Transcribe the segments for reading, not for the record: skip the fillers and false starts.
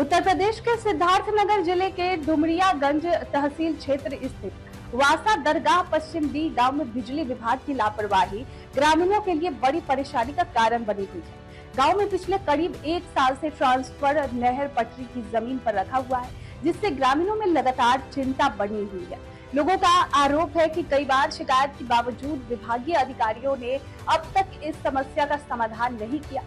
उत्तर प्रदेश के सिद्धार्थनगर जिले के डुमरियागंज तहसील क्षेत्र स्थित वासा दरगाह पश्चिम डी गांव में बिजली विभाग की लापरवाही ग्रामीणों के लिए बड़ी परेशानी का कारण बनी हुई है। गांव में पिछले करीब 1 साल से ट्रांसफर नहर पटरी की जमीन पर रखा हुआ है, जिससे ग्रामीणों में लगातार चिंता बनी हुई है। लोगों का आरोप है कि कई बार शिकायत के बावजूद विभागीय अधिकारियों ने अब तक इस समस्या का समाधान नहीं किया।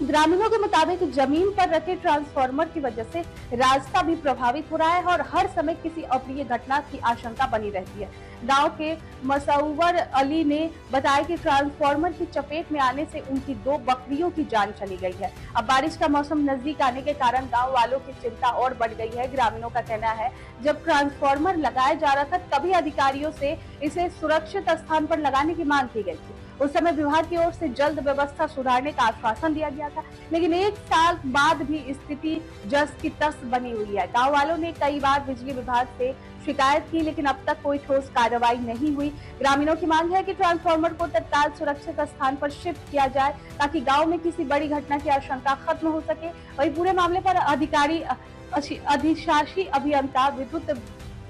ग्रामीणों के मुताबिक जमीन पर रखे ट्रांसफार्मर की वजह से रास्ता भी प्रभावित हो रहा है और हर समय किसी अप्रिय घटना की आशंका बनी रहती है। गांव के मसौवर अली ने बताया कि ट्रांसफार्मर की चपेट में आने से उनकी 2 बकरियों की जान चली गई है। अब बारिश का मौसम नजदीक आने के कारण गांव वालों की चिंता और बढ़ गई है। ग्रामीणों का कहना है, जब ट्रांसफार्मर लगाया जा रहा था तभी अधिकारियों से इसे सुरक्षित स्थान पर लगाने की मांग की गई थी। उस समय विभाग की ओर से जल्द व्यवस्था सुधारने का आश्वासन दिया गया था, लेकिन 1 साल बाद भी स्थिति जस की तस बनी हुई है। गांव वालों ने कई बार बिजली विभाग से शिकायत की, लेकिन अब तक कोई ठोस कार्रवाई नहीं हुई। ग्रामीणों की मांग है कि ट्रांसफार्मर को तत्काल सुरक्षित स्थान पर शिफ्ट किया जाए, ताकि गांव में किसी बड़ी घटना की आशंका खत्म हो सके। वही पूरे मामले पर अधिशासी अभियंता विद्युत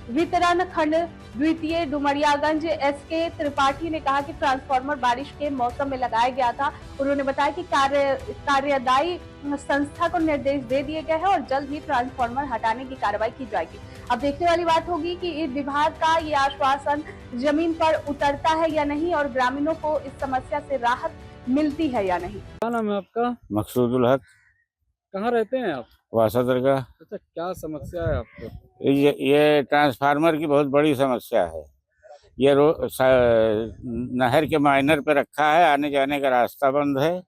वितरण खंड द्वितीय डुमरियागंज एसके त्रिपाठी ने कहा कि ट्रांसफार्मर बारिश के मौसम में लगाया गया था। उन्होंने बताया कि कार्यदायी संस्था को निर्देश दे दिए गए हैं और जल्द ही ट्रांसफार्मर हटाने की कार्रवाई की जाएगी। अब देखने वाली बात होगी कि विभाग का ये आश्वासन जमीन पर उतरता है या नहीं और ग्रामीणों को इस समस्या से राहत मिलती है या नहीं। क्या नाम है आपका? मकसूदुल हक। कहाँ रहते हैं आप? वासा दरगाह। अच्छा, क्या समस्या है आपको? ये ट्रांसफार्मर की बहुत बड़ी समस्या है। ये नहर के माइनर पे रखा है, आने जाने का रास्ता बंद है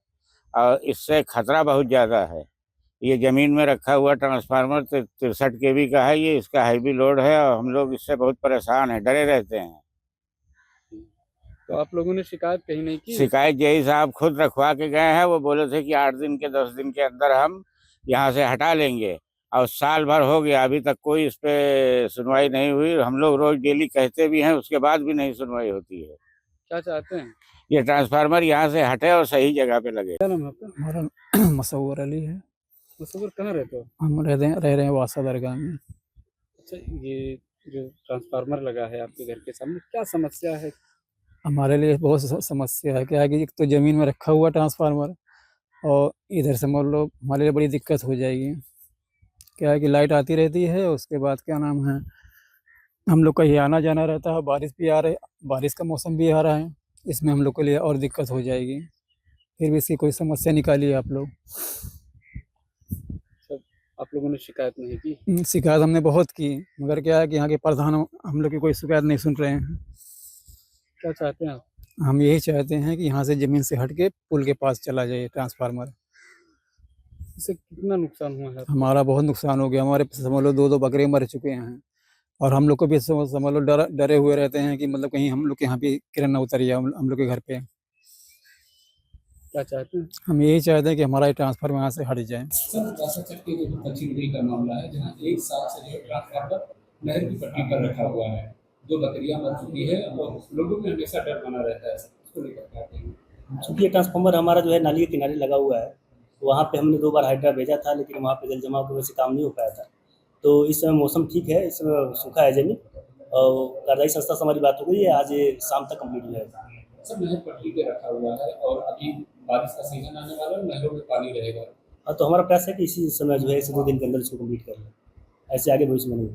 और इससे खतरा बहुत ज़्यादा है। ये ज़मीन में रखा हुआ ट्रांसफार्मर 63 केवी का है। ये इसका हैवी लोड है और हम लोग इससे बहुत परेशान हैं, डरे रहते हैं। तो आप लोगों ने शिकायत कहीं नहीं की? शिकायत जय साहब खुद रखवा के गए हैं। वो बोले थे कि 8 दिन के 10 दिन के अंदर हम यहाँ से हटा लेंगे, और साल भर हो गया अभी तक कोई इस पे सुनवाई नहीं हुई। हम लोग रोज डेली कहते भी हैं, उसके बाद भी नहीं सुनवाई होती है। क्या चाहते हैं? ये ट्रांसफार्मर यहाँ से हटे और सही जगह पे लगे। क्या नाम है आपका? हमारा मसौवर अली है। मसौवर कहाँ रहते हो? हम रह रहे हैं वासा दरगाह में। अच्छा, ये जो ट्रांसफार्मर लगा है आपके घर के सामने, क्या समस्या है? हमारे लिए बहुत समस्या है। क्या है कि एक तो ज़मीन में रखा हुआ ट्रांसफार्मर और इधर से मान लो हमारे लिए बड़ी दिक्कत हो जाएगी। क्या है कि लाइट आती रहती है, उसके बाद क्या नाम है, हम लोग कहीं आना जाना रहता है। बारिश भी आ रही, बारिश का मौसम भी आ रहा है, इसमें हम लोग के लिए और दिक्कत हो जाएगी। फिर भी इसकी कोई समस्या निकालिए आप लोग। सब आप लोगों ने शिकायत नहीं की? शिकायत हमने बहुत की, मगर क्या है कि यहाँ के प्रधान हम लोग की कोई शिकायत नहीं सुन रहे हैं। क्या चाहते हैं आप? हम यही चाहते हैं कि यहाँ से ज़मीन से हट के पुल के पास चला जाए ट्रांसफार्मर। इससे कितना नुकसान हुआ है? हमारा बहुत नुकसान हो गया। हमारे समझ लो 2-2 बकरे मर चुके हैं और हम लोग को भी समझ लो डरे हुए रहते हैं कि मतलब कहीं हम लोग के यहाँ भी किरण न उतर जाए हम लोग के घर पे। क्या चाहते हैं? हम यही चाहते हैं कि हमारा ट्रांसफार्मर यहाँ से हट जाए। सर, बासाचक के जो पश्चिम दिल्ली का मामला है, जहाँ 1 साल से जो ट्रांसफार्मर नहर की पटरी पर रखा हुआ है, 2 बकरियां मर चुकी है और लोगों में हमेशा डर बना रहता है। इसको लेकर क्या कहेंगे? चूँकि ये ट्रांसफार्मर हमारा जो है नाली के किनारे लगा हुआ है, वहाँ पे हमने 2 बार हाइड्रा भेजा था, लेकिन वहाँ पे जल जमाव की वजह से काम नहीं हो पाया था। तो इस समय मौसम ठीक है, इस समय सूखा है ज़मीन और कार्यदायी संस्था से हमारी बात हो गई है, आज ये शाम तक कंप्लीट हो जाएगा। सर, नहर पटरी पे रखा हुआ है और अभी बारिश का सीजन आने वाला है, नहरों में पानी रहेगा। हाँ, तो हमारा प्रयास है कि इसी समय जो है 1 से 2 दिन के अंदर इसको कंप्लीट कर लें, ऐसे आगे भविष्य में नहीं।